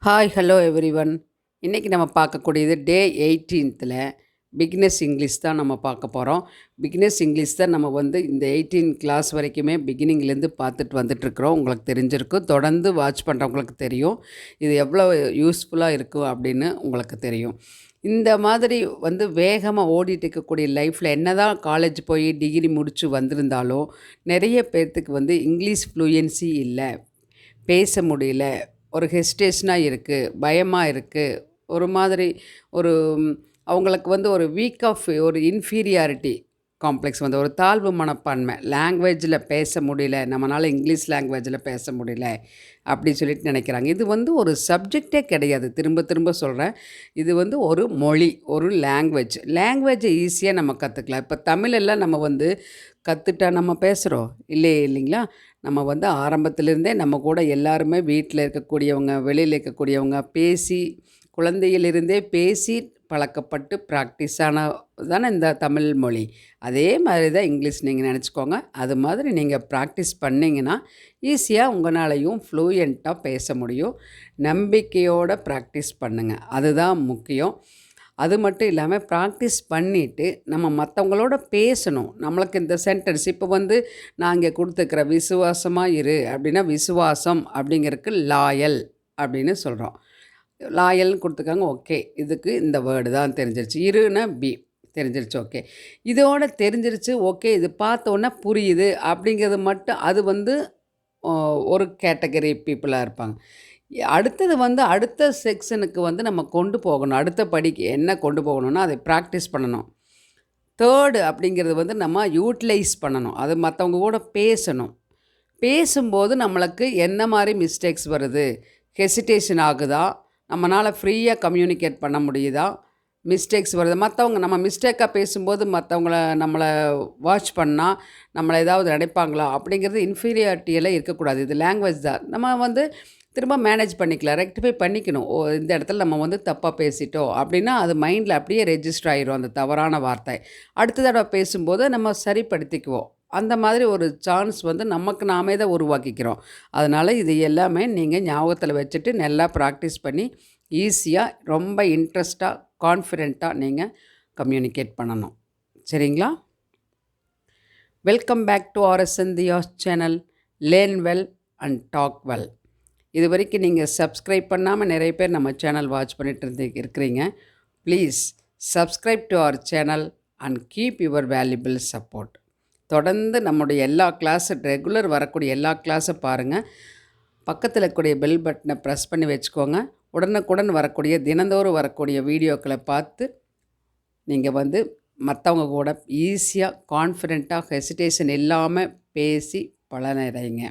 Hi hello everyone. இன்றைக்கி நம்ம பார்க்கக்கூடியது டே 18th பிகினர்ஸ் இங்கிலீஷ் தான் நம்ம பார்க்க போகிறோம். பிகினர்ஸ் இங்கிலீஷ் தான் நம்ம இந்த 18 கிளாஸ் வரைக்குமே பிகினிங்லேருந்து பார்த்துட்டு வந்துட்டுருக்குறோம். உங்களுக்கு தெரிஞ்சிருக்கும், தொடர்ந்து வாட்ச் பண்ணுறவங்களுக்கு தெரியும் இது எவ்வளோ யூஸ்ஃபுல்லாக இருக்கும் அப்படின்னு உங்களுக்கு தெரியும். இந்த மாதிரி வேகமாக ஓடிட்டு இருக்கக்கூடிய லைஃப்பில் என்ன தான் காலேஜ் போய் டிகிரி முடித்து வந்திருந்தாலும் நிறைய பேர்த்துக்கு இங்கிலீஷ் ஃப்ளூயன்சி இல்லை, பேச முடியல, ஒரு ஹெசிடேஷனாக இருக்குது, பயமாக இருக்குது, ஒரு மாதிரி ஒரு அவங்களுக்கு ஒரு வீக் ஆஃப் ஒரு இன்ஃபீரியாரிட்டி காம்ப்ளெக்ஸ், ஒரு தாழ்வு மனப்பான்மை, லாங்குவேஜில் பேச முடியல, நம்மளால் இங்கிலீஷ் லாங்குவேஜில் பேச முடியல அப்படி சொல்லிட்டு நினைக்கிறாங்க. இது ஒரு சப்ஜெக்டே கிடையாது. திரும்ப திரும்ப சொல்கிறேன், இது ஒரு மொழி, ஒரு லாங்குவேஜை ஈஸியாக நம்ம கற்றுக்கலாம். இப்போ தமிழெல்லாம் நம்ம கற்றுட்டா நம்ம பேசுகிறோம் இல்லைங்களா? நம்ம ஆரம்பத்திலேருந்தே நம்ம கூட எல்லாருமே வீட்டில் இருக்கக்கூடியவங்க, வெளியில் இருக்கக்கூடியவங்க பேசி, குழந்தையிலிருந்தே பேசி பழக்கப்பட்டு ப்ராக்டிஸ் தானே இந்த தமிழ் மொழி. அதே மாதிரி தான் இங்கிலீஷ் நீங்கள் நினச்சிக்கோங்க. அது மாதிரி நீங்கள் ப்ராக்டிஸ் பண்ணிங்கன்னா ஈஸியாக உங்களாலையும் ஃப்ளூயண்ட்டாக பேச முடியும். நம்பிக்கையோடு ப்ராக்டிஸ் பண்ணுங்கள், அதுதான் முக்கியம். அது மட்டும் இல்லாமல் ப்ராக்டிஸ் பண்ணிவிட்டு நம்ம மற்றவங்களோட பேசணும். நம்மளுக்கு இந்த சென்டென்ஸ் இப்போ நான் இங்கே கொடுத்துருக்குற விசுவாசமாக இரு அப்படின்னா, விசுவாசம் அப்படிங்கிறதுக்கு லாயல் அப்படின்னு சொல்கிறோம். லாயல்னு கொடுத்துருக்காங்க, ஓகே, இதுக்கு இந்த வேர்டு தான் தெரிஞ்சிருச்சு. இருன்னா பி தெரிஞ்சிருச்சு, ஓகே, இதோட தெரிஞ்சிருச்சு, ஓகே, இது பார்த்தோன்னே புரியுது அப்படிங்கிறது மட்டும் அது ஒரு கேட்டகரி பீப்புளாக இருப்பாங்க. அடுத்தது அடுத்த செக்ஷனுக்கு நம்ம கொண்டு போகணும். அடுத்த படிக்கு என்ன கொண்டு போகணும்னா அதை ப்ராக்டிஸ் பண்ணணும். தேர்டு அப்படிங்கிறது நம்ம யூட்டிலைஸ் பண்ணணும். அது மற்றவங்க கூட பேசணும். பேசும்போது நம்மளுக்கு என்ன மாதிரி மிஸ்டேக்ஸ் வருது, ஹெசிடேஷன் ஆகுதா, நம்மளால் ஃப்ரீயாக கம்யூனிகேட் பண்ண முடியுதா, மிஸ்டேக்ஸ் வருது, மற்றவங்க நம்ம மிஸ்டேக்காக பேசும்போது நம்மளை வாட்ச் பண்ணால் நம்மளை ஏதாவது நினைப்பாங்களா அப்படிங்கிறது இன்ஃபீரியாரிட்டியெல்லாம் இருக்கக்கூடாது. இது லாங்குவேஜ் தான். நம்ம திரும்ப மேனேஜ் பண்ணிக்கலாம், ரெக்டிஃபை பண்ணிக்கணும். இந்த இடத்துல நம்ம தப்பாக பேசிட்டோம் அப்படின்னா அது மைண்டில் அப்படியே ரெஜிஸ்டர் ஆகிரும் அந்த தவறான வார்த்தை. அடுத்த தடவை பேசும்போது நம்ம சரிப்படுத்திக்குவோம். அந்த மாதிரி ஒரு சான்ஸ் நமக்கு நாமே தான் உருவாக்கிக்கிறோம். அதனால் இது எல்லாமே நீங்கள் ஞாபகத்தில் வச்சுட்டு நல்லா ப்ராக்டிஸ் பண்ணி ஈஸியாக, ரொம்ப இன்ட்ரெஸ்ட்டாக, கான்ஃபிடெண்ட்டாக நீங்கள் கம்யூனிகேட் பண்ணணும். சரிங்களா? Welcome back to RSN DHIYA'S channel, learn well and talk well. இது வரைக்கும் நீங்கள் சப்ஸ்கிரைப் பண்ணாமல் நிறைய பேர் நம்ம சேனல் வாட்ச் பண்ணிட்டு இருக்கிறீங்க. Please subscribe to our channel and keep your valuable support. தொடர்ந்து நம்முடைய எல்லா ரெகுலர் வரக்கூடிய எல்லா கிளாஸை பாருங்கள். பக்கத்தில் இருக்கக்கூடிய பெல் பட்டனை ப்ரெஸ் பண்ணி வச்சுக்கோங்க. உடனுக்குடன் வரக்கூடிய, தினந்தோறும் வரக்கூடிய வீடியோக்களை பார்த்து நீங்கள் மற்றவங்க கூட ஈஸியாக, கான்ஃபிடெண்ட்டாக, ஹெசிடேஷன் இல்லாமல் பேசி பலனடைங்க.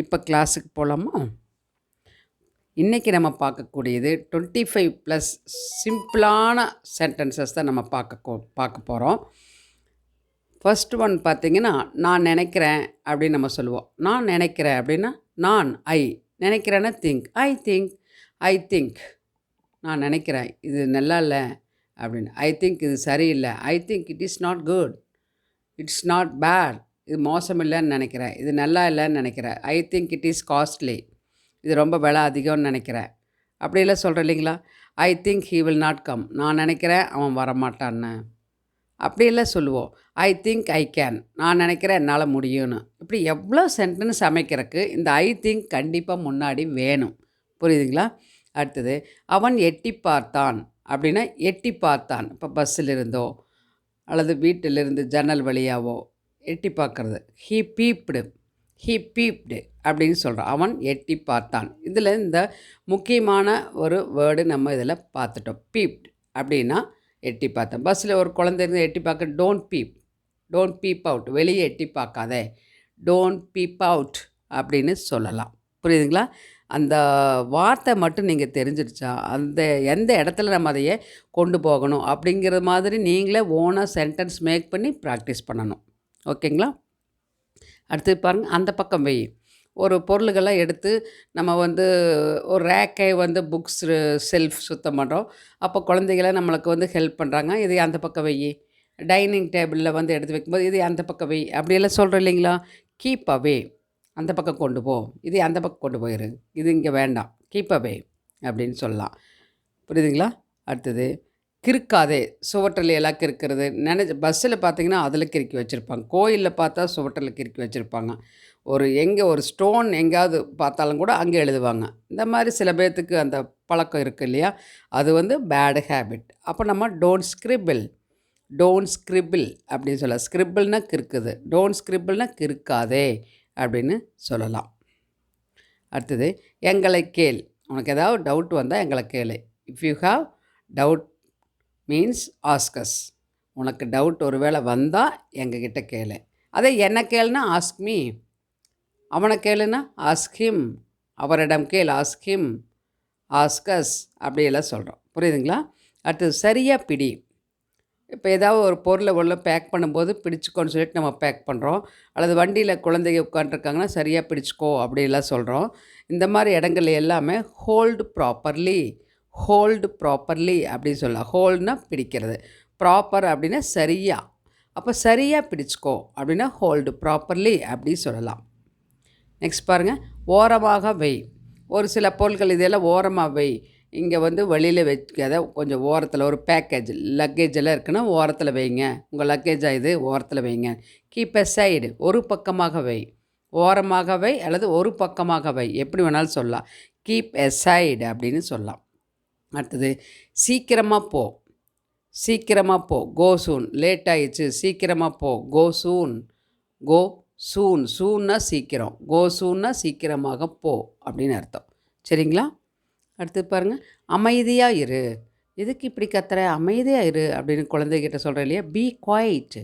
இப்போ கிளாஸுக்கு போகலாமா? இன்றைக்கி நம்ம பார்க்கக்கூடியது 25+ சிம்பிளான சென்டென்சஸ் தான் நம்ம பார்க்க போகிறோம். ஃபர்ஸ்ட் ஒன் பார்த்திங்கன்னா, நான் நினைக்கிறேன் அப்படின்னு நம்ம சொல்லுவோம். நான் நினைக்கிறேன் அப்படின்னா ஐ நினைக்கிறேன்னா ஐ திங்க் நான் நினைக்கிறேன் இது நல்லா இல்லை அப்படின்னு. ஐ திங்க் இது சரியில்லை. I think it is not good, it's not bad, இது மோசம் இல்லைன்னு நினைக்கிறேன், இது நல்லா இல்லைன்னு நினைக்கிறேன். I think it is costly, இது ரொம்ப விலை அதிகம்னு நினைக்கிறேன். அப்படியெல்லாம் சொல்கிறேன் இல்லைங்களா? I think he will not come, நான் நினைக்கிறேன் அவன் வரமாட்டான்னு, அப்படியெல்லாம் சொல்லுவோம். ஐ திங்க் ஐ கேன், நான் நினைக்கிறேன் என்னால் முடியும்னு. இப்படி எவ்வளோ சென்டென்ஸ் அமைக்கிறதுக்கு இந்த ஐ திங்க் கண்டிப்பாக முன்னாடி வேணும். புரியுதுங்களா? அடுத்தது, அவன் எட்டி பார்த்தான் அப்படின்னா எட்டி பார்த்தான். இப்போ பஸ்ஸில் இருந்தோ அல்லது வீட்டிலிருந்து ஜன்னல் வழியாவோ எட்டி பார்க்குறது. ஹீ பீப்டு அப்படின்னு சொல்கிறோம். அவன் எட்டி பார்த்தான். இதில் இந்த முக்கியமான ஒரு வேர்டு நம்ம இதில் பார்த்துட்டோம். பீப்டு அப்படின்னா எட்டி பார்த்தேன். பஸ்ஸில் ஒரு குழந்தை இருந்து எட்டி பார்க்க, டோன்ட் பீப் அவுட், வெளியே எட்டி பார்க்காதே, டோன்ட் பீப் அவுட் அப்படின்னு சொல்லலாம். புரியுதுங்களா? அந்த வார்த்தை மட்டும் நீங்கள் தெரிஞ்சிருச்சா, எந்த இடத்துல நம்ம அதையே கொண்டு போகணும் அப்படிங்கிற மாதிரி நீங்களே ஓனாக சென்டென்ஸ் மேக் பண்ணி ப்ராக்டிஸ் பண்ணணும். ஓகேங்களா? அடுத்து பாருங்கள், அந்த பக்கம் வை. ஒரு பொருள்கள்லாம் எடுத்து நம்ம ஒரு ரேக்கை புக்ஸ் செல்ஃப் சுத்தம் பண்ணுறோம். அப்போ குழந்தைகளை நம்மளுக்கு ஹெல்ப் பண்ணுறாங்க. இதை அந்த பக்கம் வை. டைனிங் டேபிளில் எடுத்து வைக்கும்போது இதை அந்த பக்கம் வை அப்படியெல்லாம் சொல்கிறோம் இல்லைங்களா? கீப் அவே, அந்த பக்கம் கொண்டு போ, இது அந்த பக்கம் கொண்டு போயிரு, இது இங்கே வேண்டாம், கீப் அவே அப்படின்னு சொல்லலாம். புரியுதுங்களா? அடுத்தது கிறுக்காதே, சுவற்றில எல்லாம் கிறுக்கிறது. பஸ்ஸில் பார்த்தீங்கன்னா, அதில கிறுக்கி வச்சுருப்பாங்க. கோயிலில் பார்த்தா சுவற்றில கிறுக்கி வச்சுருப்பாங்க. எங்கே ஒரு ஸ்டோன் எங்கேயாவது பார்த்தாலும் கூட அங்கே எழுதுவாங்க. இந்த மாதிரி சில பேர்த்துக்கு அந்த பழக்கம் இருக்குது இல்லையா? அது வந்து பேட் ஹேபிட். அப்போ நம்ம டோன்ட் ஸ்கிரிபிள், டோன்ட் ஸ்கிரிபிள் அப்படின்னு சொல்லலாம். ஸ்கிரிபிள்னா கிறுக்குது, டோன்ட் ஸ்கிரிபிள்னா கிறுக்காதே அப்படின்னு சொல்லலாம். அடுத்தது எங்களை கேள். உனக்கு ஏதாவது டவுட் வந்தால் எங்களை கேளு. If you have doubt means ask us. உனக்கு டவுட் ஒரு வேளை வந்தால் எங்ககிட்ட கேளு. அதே என்ன கேளுன்னா ஆஸ்க் மீ, அவனை கேளுன்னா ஆஸ்க் ஹிம், அவரிடம் கேள் ஆஸ்க் ஹிம், ஆஸ்கஸ் அப்படியெல்லாம் சொல்கிறோம். புரியுதுங்களா? அடுத்தது சரியாக பிடி. இப்போ ஏதாவது ஒரு பொருளை உள்ள பேக் பண்ணும்போது பிடிச்சிக்கோன்னு சொல்லிட்டு நம்ம பேக் பண்ணுறோம். அல்லது வண்டியில் குழந்தைங்க உட்காண்ட்ருக்காங்கன்னா சரியாக பிடிச்சிக்கோ அப்படிலாம் சொல்கிறோம். இந்த மாதிரி இடங்கள்ல எல்லாமே ஹோல்டு ப்ராப்பர்லி, ஹோல்டு ப்ராப்பர்லி அப்படின்னு சொல்லலாம். ஹோல்டுனா பிடிக்கிறது, ப்ராப்பர் அப்படின்னா சரியாக. அப்போ சரியாக பிடிச்சிக்கோ அப்படின்னா ஹோல்டு ப்ராப்பர்லி அப்படி சொல்லலாம். நெக்ஸ்ட் பாருங்கள், ஓரமாக வை. ஒரு சில பொருட்கள் இதெல்லாம் ஓரமாக வை. இங்கே வந்து வெளியில் வைக்காத, கொஞ்சம் ஓரத்தில் ஒரு பேக்கேஜ் லக்கேஜ் எல்லாம் இருக்குன்னா ஓரத்தில் வைங்க. உங்கள் லக்கேஜாக இது ஓரத்தில் வைங்க. கீப் எ சைடு, ஒரு பக்கமாக வை. ஓரமாக வை அல்லது ஒரு பக்கமாக வை, எப்படி வேணாலும் சொல்லலாம். கீப் எ சைடு அப்படின்னு சொல்லலாம். அடுத்தது சீக்கிரமாக போ. சீக்கிரமாக போ, கோ சூன். லேட் ஆயிடுச்சு, சீக்கிரமாக போ, கோ சூன். கோ சூன், சூன்னா சீக்கிரம், கோ சூன்னா சீக்கிரமாக போ அப்படின்னு அர்த்தம். சரிங்களா? அடுத்து பாருங்கள், அமைதியாக இரு. எதுக்கு இப்படி கத்துற, அமைதியாக இரு அப்படின்னு குழந்தைகிட்ட சொல்கிறேன் இல்லையா? Be quiet,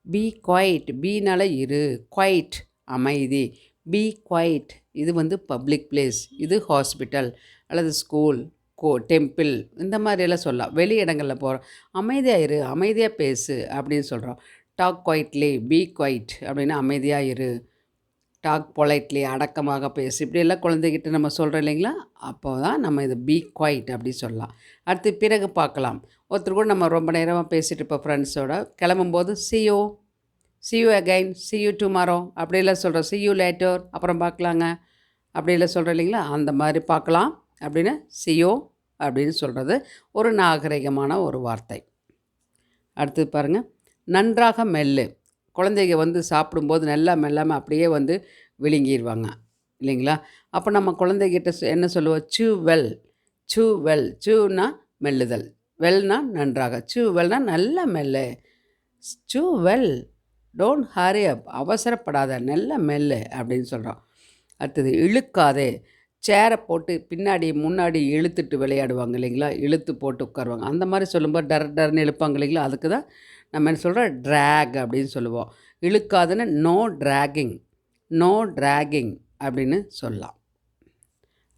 be quiet. பீனால இரு, குவைட் அமைதி. Be quiet. இது வந்து பப்ளிக் பிளேஸ், இது ஹாஸ்பிட்டல் அல்லது ஸ்கூல், டெம்பிள், இந்த மாதிரியெல்லாம் சொல்லலாம். வெளி இடங்களில் போகிறோம், அமைதியாக இரு, அமைதியாக பேசு அப்படின்னு சொல்கிறோம். டாக் குவைட்லி, பி குவைட் அப்படின்னா அமைதியாக இரு. டாக் பொலைட்லி, அடக்கமாக பேசு, இப்படியெல்லாம் குழந்தைகிட்ட நம்ம சொல்கிறோம் இல்லைங்களா? அப்போ தான் நம்ம இது பி குவைட் அப்படி சொல்லலாம். அடுத்து பிறகு பார்க்கலாம். ஒருத்தர் கூட நம்ம ரொம்ப நேரமாக பேசிகிட்டு இப்போ ஃப்ரெண்ட்ஸோட கிளம்பும்போது see you again, see you tomorrow அப்படியெல்லாம் சொல்கிறோம். see you later, அப்புறம் பார்க்கலாங்க அப்படியெல்லாம் சொல்கிறோம் இல்லைங்களா? அந்த மாதிரி பார்க்கலாம் அப்படின்னு see you அப்படின்னு சொல்கிறது ஒரு நாகரிகமான ஒரு வார்த்தை. அடுத்து பாருங்கள், நன்றாக மெல்லு. குழந்தைங்க வந்து சாப்பிடும்போது நல்லா மெல்லாமல் அப்படியே வந்து விழுங்கிடுவாங்க இல்லைங்களா? அப்போ நம்ம குழந்தைகிட்ட என்ன சொல்லுவோம்? சூ வெல், சூ வெல். சூனா மெல்லுதல், வெல்னா நன்றாக. சூ வெல்னா நல்லா மெல்லு, சூ வெல், டோன்ட் ஹரி அப், அவசரப்படாத, நல்ல மெல்லு அப்படின்னு சொல்கிறோம். அடுத்தது இழுக்காதே. சேரை போட்டு பின்னாடி முன்னாடி இழுத்துட்டு விளையாடுவாங்க இல்லைங்களா? இழுத்து போட்டு உட்காருவாங்க. அந்த மாதிரி சொல்லும்போது டர்னு இழுப்பாங்க இல்லைங்களா? அதுக்கு தான் நம்ம என்ன சொல்கிறோம்? ட்ராக் அப்படின்னு சொல்லுவோம். இழுக்காதுன்னு நோ ட்ராகிங், நோ ட்ராகிங் அப்படின்னு சொல்லலாம்.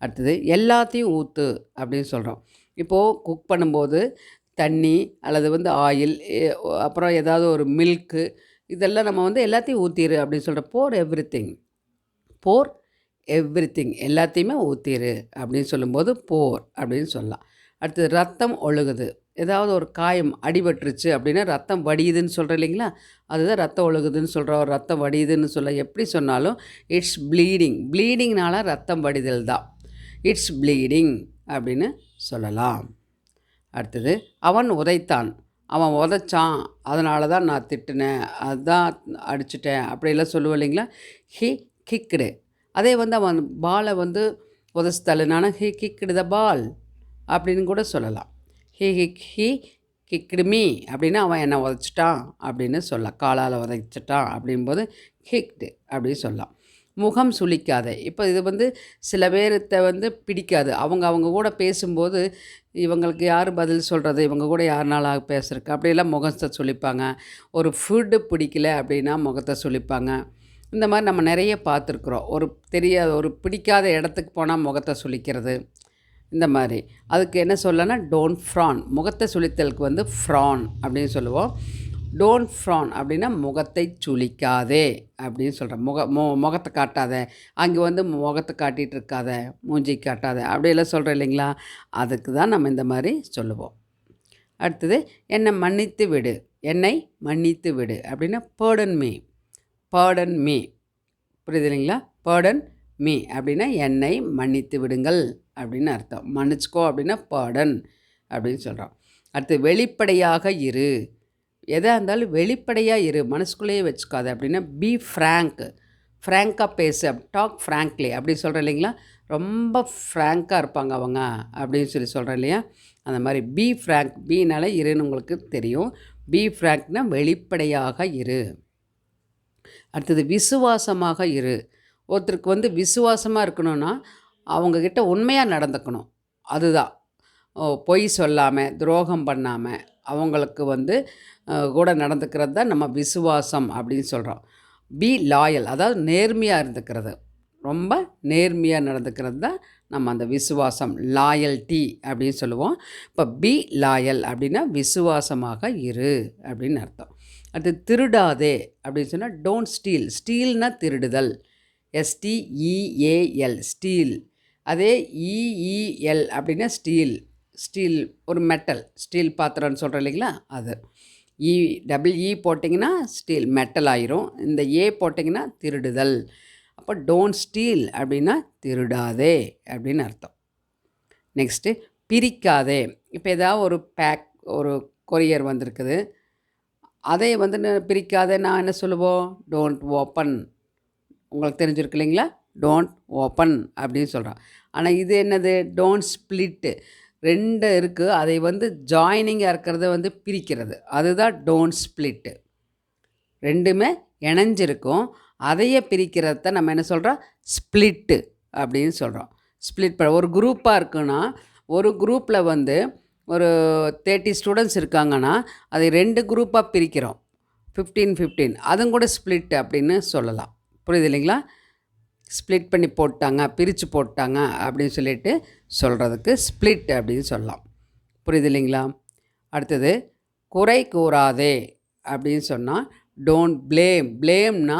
அடுத்தது எல்லாத்தையும் ஊற்று அப்படின்னு சொல்கிறோம். இப்போது குக் பண்ணும்போது தண்ணி அல்லது வந்து ஆயில், அப்புறம் ஏதாவது ஒரு மில்க்கு, இதெல்லாம் நம்ம வந்து எல்லாத்தையும் ஊற்றிடு அப்படின்னு சொல்கிறோம். போர் எவ்ரிதிங், போர் எவ்ரிதிங், எல்லாத்தையுமே ஊற்றிடு அப்படின்னு சொல்லும்போது போர் அப்படின்னு சொல்லலாம். அடுத்தது ரத்தம் ஒழுகுது. ஏதாவது ஒரு காயம் அடிபட்டுருச்சு அப்படின்னா ரத்தம் வடியுதுன்னு சொல்கிறோம் இல்லைங்களா? அதுதான் ரத்தம் ஒழுகுதுன்னு சொல்கிறோம். ரத்தம் வடியுதுன்னு சொல்ல எப்படி சொன்னாலும் இட்ஸ் ப்ளீடிங், ப்ளீடிங்னால ரத்தம் வடிதல் தான். இட்ஸ் ப்ளீடிங் அப்படின்னு சொல்லலாம். அடுத்தது அவன் உதைத்தான். அவன் உதைச்சான், அதனால தான் நான் திட்டினேன், அதுதான் அடிச்சிட்டேன் அப்படிலாம் சொல்லுவோம் இல்லைங்களா? He kicked. அதே வந்து அவன் பாலை வந்து உதச்சி தள்ளுனானா ஹி கிக்டு த பால் அப்படின்னு கூட சொல்லலாம். ஹி கிக்டு மீ அப்படின்னா அவன் என்னை உதச்சிட்டான் அப்படின்னு சொல்லலாம். காலால் உதைச்சிட்டான் அப்படின்போது கிக்டு அப்படின்னு சொல்லலாம். முகம் சுளிக்காத. இப்போ இது வந்து சில பேர்த்த வந்து பிடிக்காது. அவங்க கூட பேசும்போது இவங்களுக்கு யார் பதில் சொல்கிறது, இவங்க கூட யாருனால பேசுறதுக்கு அப்படியெல்லாம் முகத்தை சுளிப்பாங்க. ஒரு ஃபுட்டு பிடிக்கல அப்படின்னா முகத்தை சுளிப்பாங்க. இந்த மாதிரி நம்ம நிறைய பார்த்துருக்குறோம். ஒரு பிடிக்காத இடத்துக்கு போனால் முகத்தை சுளிக்கிறது, இந்த மாதிரி. அதுக்கு என்ன சொல்லனா டோன்ட் ஃப்ரான். முகத்தை சுளித்தலுக்கு வந்து ஃப்ரான் அப்படின்னு சொல்லுவோம். டோன்ட் ஃப்ரான் அப்படின்னா முகத்தை சுளிக்காதே அப்படின்னு சொல்கிறேன். முகத்தை காட்டாத, அங்கே வந்து முகத்தை காட்டிகிட்டு இருக்காத, மூஞ்சி காட்டாத அப்படியெல்லாம் சொல்கிறோம் இல்லைங்களா? அதுக்கு தான் நம்ம இந்த மாதிரி சொல்லுவோம். அடுத்தது என்னை மன்னித்து விடு. என்னை மன்னித்து விடு அப்படின்னா பேர்டன் மீ, பேர்டன் மீ. புரியுது இல்லைங்களா? பேர்டன் மீ அப்படின்னா என்னை மன்னித்து விடுங்கள் அப்படின்னு அர்த்தம். மன்னிச்சுக்கோ அப்படின்னா பாடன் அப்படின்னு சொல்கிறோம். அடுத்து வெளிப்படையாக இரு. எதாக இருந்தாலும் வெளிப்படையாக இரு, மனசுக்குள்ளேயே வச்சுக்காத அப்படின்னா பி ஃப்ராங்க். ஃப்ராங்காக பேசு, டாக் ஃப்ராங்க்லி அப்படி சொல்கிறேன் இல்லைங்களா. ரொம்ப ஃப்ராங்காக இருப்பாங்க அவங்க அப்படின்னு சொல்கிறேன் இல்லையா. அந்த மாதிரி பி ஃப்ராங்க், பீனால இருன்னு உங்களுக்கு தெரியும். பி ஃப்ராங்க்னா வெளிப்படையாக இரு. அடுத்தது விசுவாசமாக இரு. ஒருத்தருக்கு வந்து விசுவாசமாக இருக்கணும்னா அவங்கக்கிட்ட உண்மையாக நடந்துக்கணும். அதுதான். பொய் சொல்லாமல் துரோகம் பண்ணாமல் அவங்களுக்கு வந்து கூட நடந்துக்கிறது தான் நம்ம விசுவாசம் அப்படின்னு சொல்கிறோம். பி லாயல், அதாவது நேர்மையாக இருந்துக்கிறது, ரொம்ப நேர்மையாக நடந்துக்கிறது தான் நம்ம அந்த விசுவாசம், லாயல்ட்டி அப்படின்னு சொல்லுவோம். இப்போ பி லாயல் அப்படின்னா விசுவாசமாக இரு அப்படின்னு அர்த்தம். அது திருடாதே அப்படின்னு சொன்னால் டோன்ட் ஸ்டீல். ஸ்டீல்னா திருடுதல், STEAL steel. அதே EEL அப்படின்னா ஸ்டீல். ஸ்டீல் ஒரு மெட்டல், ஸ்டீல் பாத்திரம்னு சொல்கிறோம் இல்லைங்களா, அது. EEE போட்டிங்கன்னா ஸ்டீல் மெட்டல் ஆயிரும். இந்த ஏ போட்டிங்கன்னா திருடுதல். அப்போ டோன்ட் ஸ்டீல் அப்படின்னா திருடாதே அப்படின்னு அர்த்தம். நெக்ஸ்ட்டு பிரிக்காதே. இப்போ ஏதாவது ஒரு ஒரு கொரியர் வந்திருக்குது, அதை வந்து பிரிக்காதே நான் என்ன சொல்லுவோம், டோன்ட் ஓப்பன். உங்களுக்கு தெரிஞ்சிருக்கு இல்லைங்களா, டோன்ட் ஓப்பன் அப்படின்னு சொல்கிறோம். ஆனால் இது என்னது, டோன்ட் ஸ்ப்ளிட்டு. 2 இருக்குது, அதை வந்து ஜாயினிங்காக இருக்கிறத வந்து பிரிக்கிறது, அதுதான் டோன்ட் ஸ்ப்ளிட்டு. 2மே இணைஞ்சிருக்கும், அதையே பிரிக்கிறத நம்ம என்ன சொல்கிறோம், ஸ்ப்ளிட்டு அப்படின்னு சொல்கிறோம். ஸ்ப்ளிட் ஒரு குரூப்பாக இருக்குன்னா, ஒரு குரூப்பில் வந்து ஒரு 30 ஸ்டூடெண்ட்ஸ் இருக்காங்கன்னா அதை 2 குரூப்பாக பிரிக்கிறோம், 15 அதுவும் கூட ஸ்ப்ளிட் அப்படின்னு சொல்லலாம். புரியுது இல்லைங்களா. ஸ்ப்ளிட் பண்ணி போட்டாங்க, பிரித்து போட்டாங்க அப்படின்னு சொல்லிட்டு சொல்கிறதுக்கு ஸ்ப்ளிட் அப்படின்னு சொல்லலாம். புரியுது இல்லைங்களா. அடுத்தது குறை கூறாதே அப்படின்னு சொன்னால் டோன்ட் ப்ளேம். ப்ளேம்னா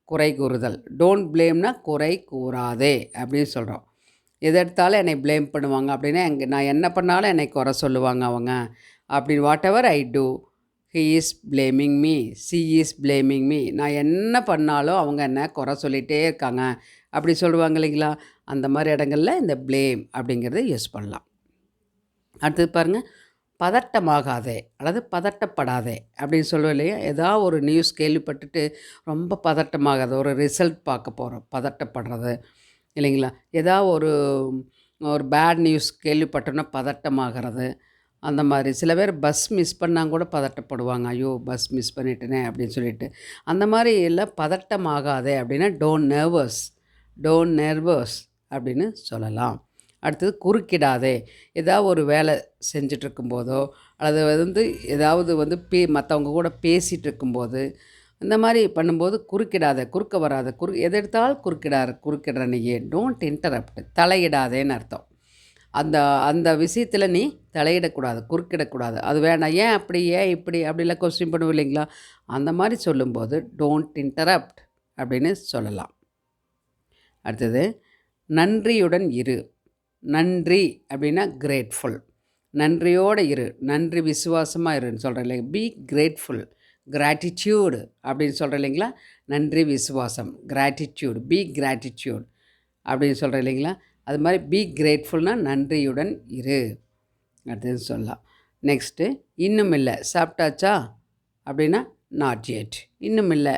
குறை கூறுதல், டோன்ட் ப்ளேம்னா குறை கூறாதே அப்படின்னு சொல்கிறோம். எது எடுத்தாலும் என்னை ப்ளேம் பண்ணுவாங்க அப்படின்னா நான் என்ன பண்ணாலும் என்னை குறை சொல்லுவாங்க அவங்க அப்படின்னு. Whatever I do he is blaming me, she is blaming me. நான் என்ன பண்ணாலும் அவங்க என்ன குறை சொல்லிகிட்டே இருக்காங்க அப்படி சொல்லுவாங்க இல்லைங்களா. அந்த மாதிரி இடங்களில் இந்த ப்ளேம் அப்படிங்கிறத யூஸ் பண்ணலாம். அடுத்தது பாருங்கள், பதட்டமாகாதே அல்லது பதட்டப்படாதே அப்படின்னு சொல்லுவோம் இல்லையா. ஏதாவது ஒரு நியூஸ் கேள்விப்பட்டுட்டு ரொம்ப பதட்டமாகாது, ஒரு ரிசல்ட் பார்க்க போகிறோம், பதட்டப்படுறது இல்லைங்களா. ஏதாவது ஒரு பேட் நியூஸ் கேள்விப்பட்டோன்னா பதட்டமாகிறது. அந்த மாதிரி சில பேர் பஸ் மிஸ் பண்ணால் கூட பதட்டப்படுவாங்க, ஐயோ பஸ் மிஸ் பண்ணிட்டேனே அப்படின்னு சொல்லிட்டு. அந்த மாதிரி எல்லாம் பதட்டமாகாதே அப்படின்னா டோன்ட் நர்வஸ் அப்படின்னு சொல்லலாம். அடுத்தது குறுக்கிடாதே. ஏதாவது ஒரு வேலை செஞ்சிட்ருக்கும்போதோ அல்லது வந்து ஏதாவது வந்து மற்றவங்க கூட பேசிகிட்டு இருக்கும்போது இந்த மாதிரி பண்ணும்போது குறுக்கிடாத, குறுக்க வராத, எது எடுத்தாலும் குறுக்கிடுற நீயே. டோன்ட் இன்டரப்ட், தலையிடாதேன்னு அர்த்தம். அந்த விஷயத்தில் நீ தலையிடக்கூடாது, குறுக்கிடக்கூடாது. அது வேணாம், ஏன் அப்படி, ஏன் இப்படி அப்படிலாம் கொஸ்டின் பண்ணுவோம் இல்லைங்களா. அந்த மாதிரி சொல்லும்போது டோன்ட் இன்டரப்ட் அப்படின்னு சொல்லலாம். அடுத்தது நன்றியுடன் இரு. நன்றி அப்படின்னா கிரேட்ஃபுல். நன்றியோடு இரு, நன்றி விசுவாசமாக இருன்னு சொல்கிறேன் இல்லைங்க. பி கிரேட்ஃபுல், கிராட்டிடியூடு அப்படின்னு சொல்கிறேன் இல்லைங்களா. நன்றி விசுவாசம், கிராட்டிடியூட், பி கிராட்டிடியூட் அப்படின்னு சொல்கிறேன் இல்லைங்களா. அது மாதிரி பி கிரேட்ஃபுல்னால் நன்றியுடன் இரு அப்படின்னு சொல்லலாம். நெக்ஸ்ட்டு இன்னும் இல்லை, சாப்பிட்டாச்சா அப்படின்னா நாட் எட். இன்னும் இல்லை.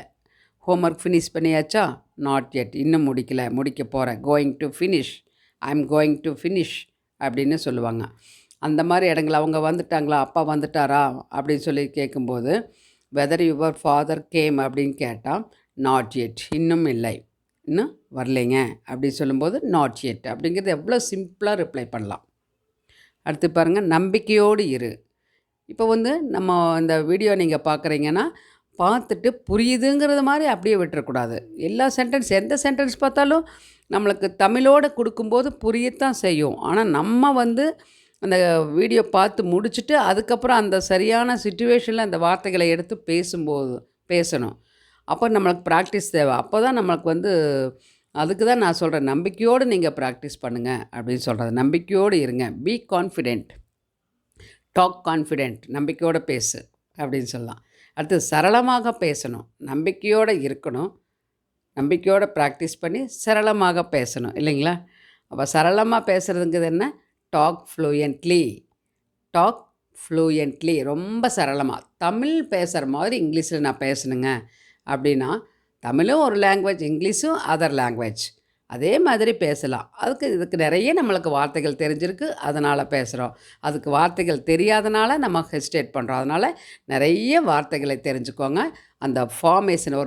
ஹோம்ஒர்க் ஃபினிஷ் பண்ணியாச்சா, நாட் எட், இன்னும் முடிக்க போகிறேன். Going to finish, I am going to finish அப்படின்னு சொல்லுவாங்க. அந்த மாதிரி இடங்கள் அவங்க வந்துட்டாங்களா, அப்பா வந்துட்டாரா அப்படின்னு சொல்லி கேட்கும்போது வெதர் யுவர் ஃபாதர் கேம் அப்படின்னு கேட்டால் நாட் எட், இன்னும் இல்லை, இன்னும் வரலைங்க அப்படின்னு சொல்லும்போது நாட் எட் அப்படிங்கிறது எவ்வளோ சிம்பிளாக ரிப்ளை பண்ணலாம். அடுத்து பாருங்கள், நம்பிக்கையோடு இரு. இப்போ வந்து நம்ம இந்த வீடியோ நீங்கள் பார்க்குறீங்கன்னா பார்த்துட்டு புரியுதுங்கிறது மாதிரி அப்படியே விட்டுறக்கூடாது. எல்லா எந்த சென்டென்ஸ் பார்த்தாலும் நம்மளுக்கு தமிழோடு கொடுக்கும்போது புரியத்தான் செய்யும். ஆனால் நம்ம வந்து அந்த வீடியோ பார்த்து முடிச்சுட்டு அதுக்கப்புறம் அந்த சரியான சிச்சுவேஷனில் அந்த வார்த்தைகளை எடுத்து பேசணும். அப்போ நம்மளுக்கு ப்ராக்டிஸ் தேவை. அப்போ தான் நம்மளுக்கு வந்து அதுக்கு தான் நான் சொல்கிறேன், நம்பிக்கையோடு நீங்கள் ப்ராக்டிஸ் பண்ணுங்கள் அப்படின்னு சொல்கிறது. நம்பிக்கையோடு இருங்க, பி கான்ஃபிடென்ட், டாக் கான்ஃபிடென்ட், நம்பிக்கையோடு பேசு அப்படின்னு சொல்லலாம். அடுத்து சரளமாக பேசணும், நம்பிக்கையோடு இருக்கணும், நம்பிக்கையோடு ப்ராக்டிஸ் பண்ணி சரளமாக பேசணும் இல்லைங்களா? அப்போ சரளமாக பேசுகிறதுங்கிறது என்ன? Talk fluently. டாக் ஃப்ளூயன்ட்லி ரொம்ப சரளமாக தமிழ் பேசுகிற மாதிரி இங்கிலீஷில் நான் பேசணுங்க அப்படின்னா, தமிழும் ஒரு லாங்குவேஜ், இங்கிலீஷும் அதர் லாங்குவேஜ். அதே மாதிரி பேசலாம். இதுக்கு நிறைய நம்மளுக்கு வார்த்தைகள் தெரிஞ்சிருக்கு, அதனால் பேசுகிறோம். அதுக்கு வார்த்தைகள் தெரியாதனால நம்ம ஹெசிடேட் பண்ணுறோம். அதனால் நிறைய வார்த்தைகளை தெரிஞ்சுக்கோங்க. அந்த ஃபார்மேஷன்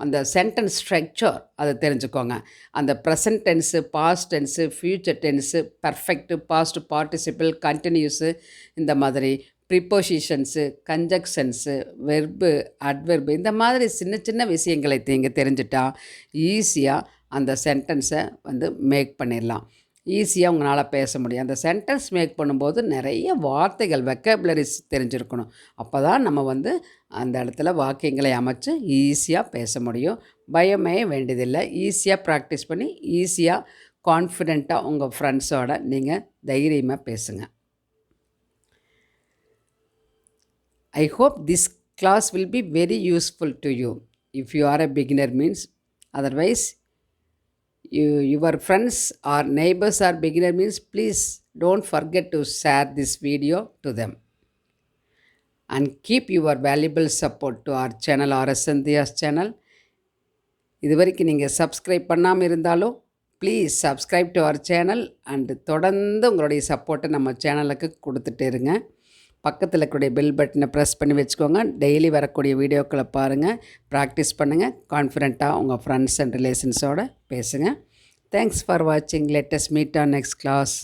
அந்த சென்டென்ஸ் ஸ்ட்ரக்சர் அதை தெரிஞ்சுக்கோங்க. அந்த present tense, past tense, future tense, perfect, past participle, continuous, இந்த மாதிரி ப்ரிப்போசிஷன்ஸு, கன்ஜக்ஷன்ஸு, வெர்பு, அட்வெர்பு, இந்த மாதிரி சின்ன சின்ன விஷயங்களை நீங்கள் தெரிஞ்சிட்டா ஈஸியாக அந்த சென்டென்ஸை மேக் பண்ணிடலாம். ஈஸியாக உங்களால் பேச முடியும். அந்த சென்டென்ஸ் மேக் பண்ணும்போது நிறைய வார்த்தைகள், வெக்காபுலரிஸ் தெரிஞ்சிருக்கணும். அப்போ தான் நம்ம அந்த இடத்துல வாக்கியங்களை அமைச்சு ஈஸியாக பேச முடியும். பயமே வேண்டியதில்லை. ஈஸியாக ப்ராக்டிஸ் பண்ணி ஈஸியாக கான்ஃபிடெண்ட்டாக உங்கள் ஃப்ரெண்ட்ஸோட நீங்கள் தைரியமாக பேசுங்க. I hope this class will be very useful to you if you are a beginner means. Otherwise, your friends or neighbors are beginner means, please don't forget to share this video to them. And keep your valuable support to our channel, RSN DHIYA'S channel. இதுவரைக்கும் நீங்கள் subscribe பண்ணாமல் இருந்தாலும் please subscribe to our channel and தொடர்ந்து உங்களுடைய சப்போர்ட்டை நம்ம சேனலுக்கு கொடுத்துட்டே இருங்க. பக்கத்தில் இருக்கக்கூடிய பெல் பட்டனை ப்ரெஸ் பண்ணி வச்சுக்கோங்க. டெய்லி வரக்கூடிய வீடியோக்களை பாருங்கள், ப்ராக்டிஸ் பண்ணுங்கள். கான்ஃபிடெண்ட்டாக உங்கள் ஃப்ரெண்ட்ஸ் அண்ட் ரிலேஷன்ஸோடு பேசுங்க. தேங்க்ஸ் ஃபார் வாட்சிங். Let us meet on next class.